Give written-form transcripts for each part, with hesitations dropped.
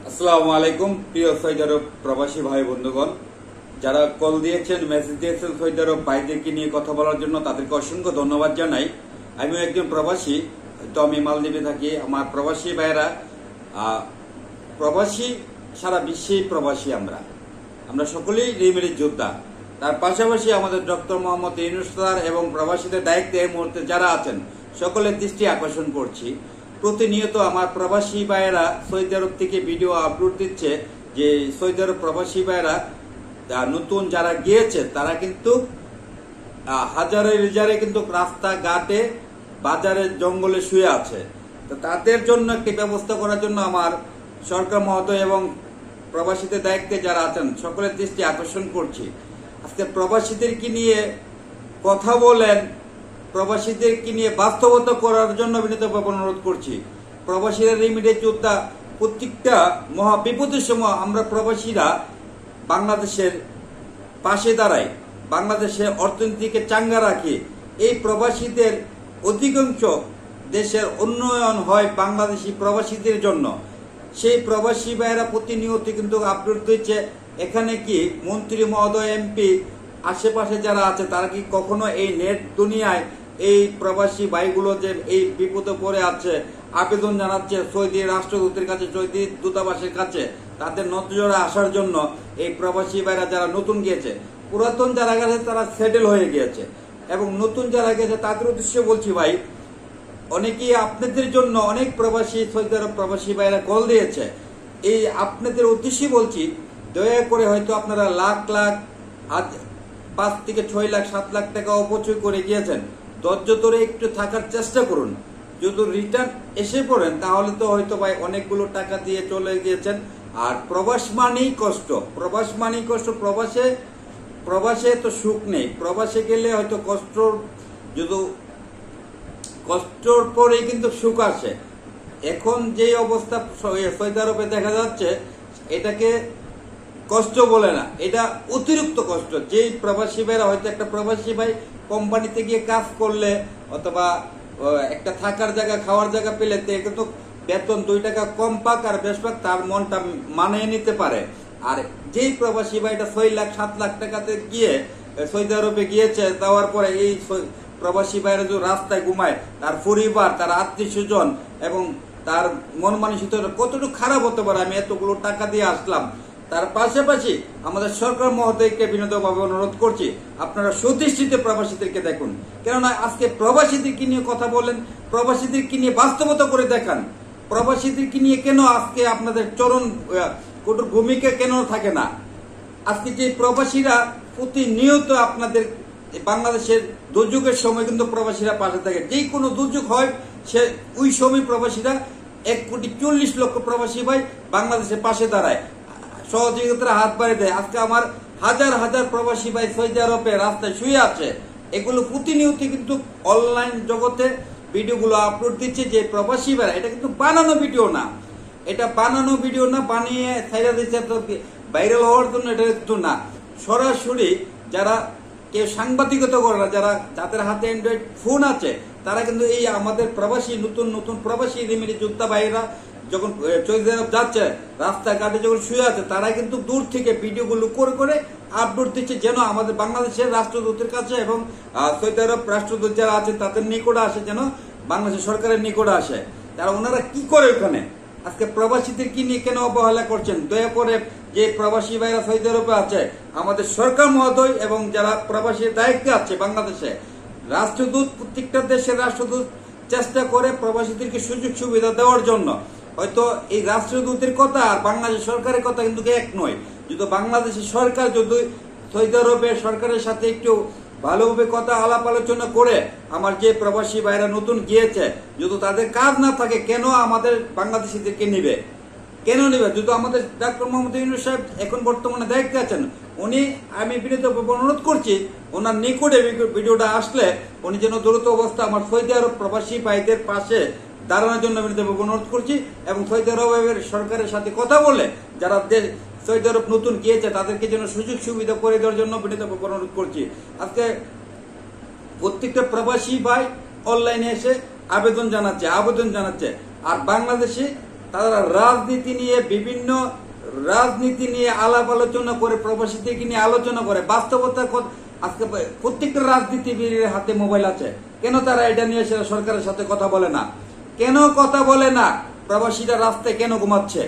আসসালামু আলাইকুম প্রিয় সৌদি আরব প্রবাসী ভাই বন্ধুগণ, যারা কল দিয়েছেন, মেসেজ দিয়েছেন সৌদি আরব ভাইদেরকে নিয়ে কথা বলার জন্য, তাদেরকে অসংখ্য ধন্যবাদ জানাই। আমিও একজন প্রবাসী, তো আমি মালদ্বীপে থাকি। আমার প্রবাসী ভাইরা প্রবাসী, সারা বিশ্বেই প্রবাসী। আমরা সকলেই রিমিটের যোদ্ধা। তার পাশাপাশি আমাদের ডক্টর মোহাম্মদ ইউনূস স্যার এবং প্রবাসীদের দায়িত্বে এই মুহূর্তে যারা আছেন সকলের দৃষ্টি আকর্ষণ করছি। প্রতিনিয়ত আমার প্রবাসী ভাইয়েরা সৌদি আরব থেকে ভিডিও আপলোড দিচ্ছে যে সৌদি আরব প্রবাসী ভাইয়েরা নতুন যারা গিয়েছে তারা কিন্তু হাজারে কিন্তু রাস্তাঘাটে, বাজারে, জঙ্গলে শুয়ে আছে। তো তাদের জন্য একটি ব্যবস্থা করার জন্য আমার সরকার মহোদয় এবং প্রবাসীদের দায়িত্বে যারা আছেন সকলের দৃষ্টি আকর্ষণ করছি। আজকে প্রবাসীদেরকে নিয়ে কথা বলেন, প্রবাসীদেরকে নিয়ে বাস্তবতা করার জন্য বিনীতভাবে অনুরোধ করছি। প্রবাসীরা রিমিটের যোদ্ধা, প্রত্যেকটা মহা বিপদের সময় আমরা প্রবাসীরা বাংলাদেশের পাশে দাঁড়াই, বাংলাদেশের অর্থনীতিকে চাঙ্গা রাখি। এই প্রবাসীদের অধিকাংশ দেশের উন্নয়ন হয় বাংলাদেশি প্রবাসীদের জন্য। সেই প্রবাসী ভাইয়েরা প্রতিনিয়ত কিন্তু আপলোড দিচ্ছে। এখানে কি মন্ত্রী মহোদয়, এমপি, আশেপাশে যারা আছে তারা কি কখনো এই নেট দুনিয়ায় এই প্রবাসী ভাইগুলো যে এই বিপদে পড়ে আছে আবেদন জানাচ্ছে সৌদি রাষ্ট্রদূতের কাছে, সৌদি দূতাবাসের কাছে, তাদের নজরে আসার জন্য? এই প্রবাসী ভাইরা যারা নতুন গিয়েছে, পুরাতন যারা গেছে তারা সেটেল হয়ে গিয়েছে, এবং নতুন যারা গেছে তাদের উদ্দেশ্যে বলছি ভাই, অনেকেই আপনাদের জন্য অনেক প্রবাসী সৌদি আরব প্রবাসী ভাইরা কল দিয়েছে। এই আপনাদের উদ্দেশ্যে বলছি, দয়া করে হয়তো আপনারা লাখ 5 থেকে 6 লাখ 7 লাখ টাকা অপচয় করে গিয়েছেন, ধৈর্য ধরে একটু থাকার চেষ্টা করুন। যদি রিটার্ন এসে পড়েন তাহলে তো হয়তো ভাই অনেকগুলো টাকা দিয়ে চলে গিয়েছেন। আর প্রবাস মানেই কষ্ট, প্রবাস মানেই কষ্ট। প্রবাসে তো সুখ নেই, প্রবাসে গেলে হয়তো কষ্টর পরেই কিন্তু সুখ আসে। এখন যে অবস্থা সৌদি আরবে দেখা যাচ্ছে, এটাকে কষ্ট বলে না, এটা অতিরিক্ত কষ্ট। যেই প্রবাসী ভাইরা হয়তো একটা প্রবাসী ভাই কোম্পানিতে গিয়ে কাজ করলে অথবা একটা থাকার জায়গা, খাওয়ার জায়গা পেলে কিন্তু বেতন 2 টাকা কম পাক আর বেশ পাক, তার মনটা মানিয়ে নিতে পারে। আর যেই প্রবাসী ভাইটা 6 লাখ 7 লাখ টাকাতে গিয়ে সৌদি আরবে গিয়েছে, দেওয়ার পরে এই প্রবাসী ভাইরা যে রাস্তায় ঘুমায়, তার পরিবার, তার আত্মীয় স্বজন এবং তার মন মানসিকতা কতটুকু খারাপ হতে পারে। আমি এতগুলো টাকা দিয়ে আসলাম। তার পাশাপাশি আমাদের সরকার মহোদয়কে বিনীতভাবে অনুরোধ করছি, আপনারা সুদৃষ্টিতে প্রবাসীদেরকে দেখুন। কেননা আজকে প্রবাসীদেরকে নিয়ে কথা বলেন, প্রবাসীদেরকে নিয়ে বাস্তবতা করে দেখান। প্রবাসীদেরকে নিয়ে কেন আজকে আপনাদের কঠোর ভূমিকা কেন থাকে না? আজকে যে প্রবাসীরা প্রতিনিয়ত আপনাদের বাংলাদেশের দুর্যোগের সময় কিন্তু প্রবাসীরা পাশে থাকে। যেই কোনো দুর্যোগ হয় ওই সময় প্রবাসীরা 1,40,00,000 প্রবাসী ভাই বাংলাদেশের পাশে দাঁড়ায়, সহযোগিতার হাত বাড়িয়ে দেয়। আজকে আমার হাজার প্রবাসী ভাই সৌদি আরবে রাস্তায় শুয়ে আছে। এগুলো প্রতিনিয়ত কিন্তু অনলাইন জগতে ভিডিওগুলো আপলোড দিচ্ছে যে প্রবাসী ভাই, এটা কিন্তু বানানো ভিডিও না, বানিয়ে ছাইরা দিচ্ছে ভাইরাল হওয়ার জন্য, এটা কিন্তু না। সরাসরি যারা কেউ সাংবাদিকতা করে না, যাদের হাতে অ্যান্ড্রয়েড ফোন আছে, তারা কিন্তু এই আমাদের প্রবাসী নতুন প্রবাসী রিমিটি যোদ্ধা ভাইরা যখন সৌদি আরব যাচ্ছে, রাস্তাঘাটে যখন শুয়ে আছে, তারা কিন্তু দূর থেকে ভিডিওগুলো করে আপলোড দিচ্ছে, যেন আমাদের বাংলাদেশের রাষ্ট্রদূতের কাছে এবং সৌদি আরব রাষ্ট্রদূত যারা আছে তাদের নিকটে আসে, যেন বাংলাদেশ সরকারের নিকটে আসে। তারা ওনারা কি করে ওখানে? আজকে প্রবাসীদের কি নিয়ে কেন অবহেলা করছেন? দয়া করে যে প্রবাসী ভাইরা সৌদি আরবে আছে, আমাদের সরকার মহোদয় এবং যারা প্রবাসীর দায়িত্বে আছে বাংলাদেশে, রাষ্ট্রদূত, প্রত্যেকটা দেশের রাষ্ট্রদূত চেষ্টা করে প্রবাসীদেরকে সুযোগ সুবিধা দেওয়ার জন্য। হয়তো এই রাষ্ট্রদূতের কথা আর বাংলাদেশ সরকারের কথা কিন্তু এক নয়। যদি বাংলাদেশের সরকার যদি সৌদি আরবের সরকারের সাথে একটু ভালোভাবে কথা আলাপ আলোচনা করে, আমার যে প্রবাসী ভাইরা নতুন গিয়েছে, যদি তাদের কাজ না থাকে, কেন আমাদের বাংলাদেশিদেরকে নিবে? যদি আমাদের ডক্টর মোহাম্মদ ইউনূস সাহেব এখন বর্তমানে দায়িত্বে আছেন, আমি বিনীতভাবে অনুরোধ করছি, ওনার নিকটে ভিডিওটা আসলে উনি যেন দ্রুত অবস্থা আমার সৌদি আরব প্রবাসী ভাইদের পাশে দাঁড়ানোর জন্য বিনীতভাবে অনুরোধ করছি, এবং সৌদি আরবের সরকারের সাথে কথা বলে যারা সৌদি আরব নতুন গিয়েছে তাদেরকে যেন সুযোগ সুবিধা করে দেওয়ার জন্য বিনীতভাবে অনুরোধ করছি। আজকে প্রত্যেকটা প্রবাসী ভাই অনলাইনে এসে আবেদন জানাচ্ছে, আর বাংলাদেশে তারা রাজনীতি নিয়ে আলাপ আলোচনা করে, প্রবাসীদেরকে নিয়ে আলোচনা করে। বাস্তবতা আজকে প্রত্যেকটা রাজনীতিবিদের হাতে মোবাইল আছে, কেন তারা এটা নিয়ে সরকারের সাথে কথা বলে না? কেন কথা বলে না? প্রবাসীরা রাস্তায় কেন ঘুমাচ্ছে?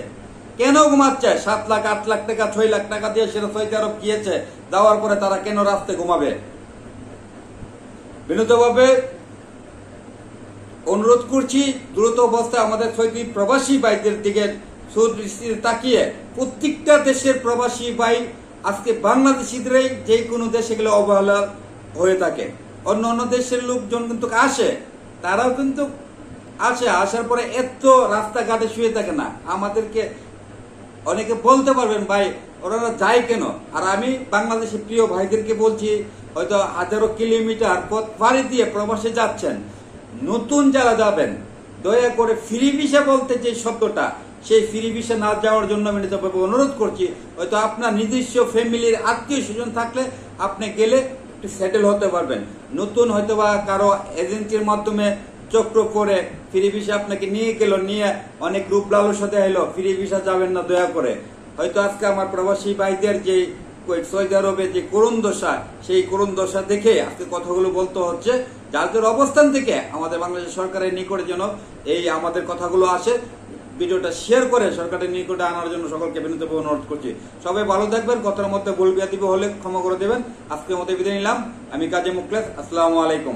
7 লাখ 8 লাখ টাকা 6 লাখ টাকা দিয়ে সেটা সৌদি আরব গিয়েছে, দেওয়ার পরে তারা কেন রাস্তায় ঘুমাবে? বিনীতভাবে অনুরোধ করছি, দ্রুত অবস্থায় আমাদের সৌদি প্রবাসী ভাইদের দিকে সুদৃষ্টিতে তাকিয়ে, প্রত্যেকটা দেশের প্রবাসী ভাই আজকে বাংলাদেশিদেরই যে কোনো দেশে গেলে অবহেলা হয়ে থাকে। অন্য দেশের লোকজন কিন্তু আসে, তারাও কিন্তু আসার পরে এত রাস্তাঘাটে শুয়ে থাকে না। আমাদেরকে অনেকে বলতে পারবেন ভাই ওনারা যায় কেন? আর আমি বাংলাদেশের প্রিয় ভাইদেরকে বলছি, হয়তো হাজারো কিলোমিটার পথ পাড়ি দিয়ে প্রবাসে যাচ্ছেন, নতুন যারা যাবেন, দয়া করে ফ্রি ভিসা বলতে যে শব্দটা, সেই ফ্রি ভিসা না যাওয়ার জন্য আমি অনুরোধ করছি। হয়তো আপনার নিজস্ব ফ্যামিলির আত্মীয় স্বজন থাকলে আপনি গেলে একটু সেটেল হতে পারবেন। নতুন হয়তো বা কারো এজেন্সির মাধ্যমে চক্র করে ফ্রি ভিসা আপনাকে নিয়ে গেল, নিয়ে অনেক রূপ লালসা দেখাইলো, ফ্রি ভিসা যাবেন না দয়া করে। হয়তো আজকে আমার প্রবাসী ভাইদের যে সৌদি আরবে যে করুণ দশা, সেই করুণ দশা দেখে আজকে কথাগুলো বলতে হচ্ছে। যাদের অবস্থান থেকে আমাদের বাংলাদেশ সরকারের নিকটে যেন এই আমাদের কথাগুলো আসে, ভিডিওটা শেয়ার করে সরকারের নিকটে আনার জন্য সকলকে বিনীতভাবে অনুরোধ করছি। সবাই ভালো থাকবেন, কথার মধ্যে ভুল বিয়াদবি হলে ক্ষমা করে দেবেন। আজকের মতো বিদায় নিলাম। আমি কাজী মুখলেস, আসসালামু আলাইকুম।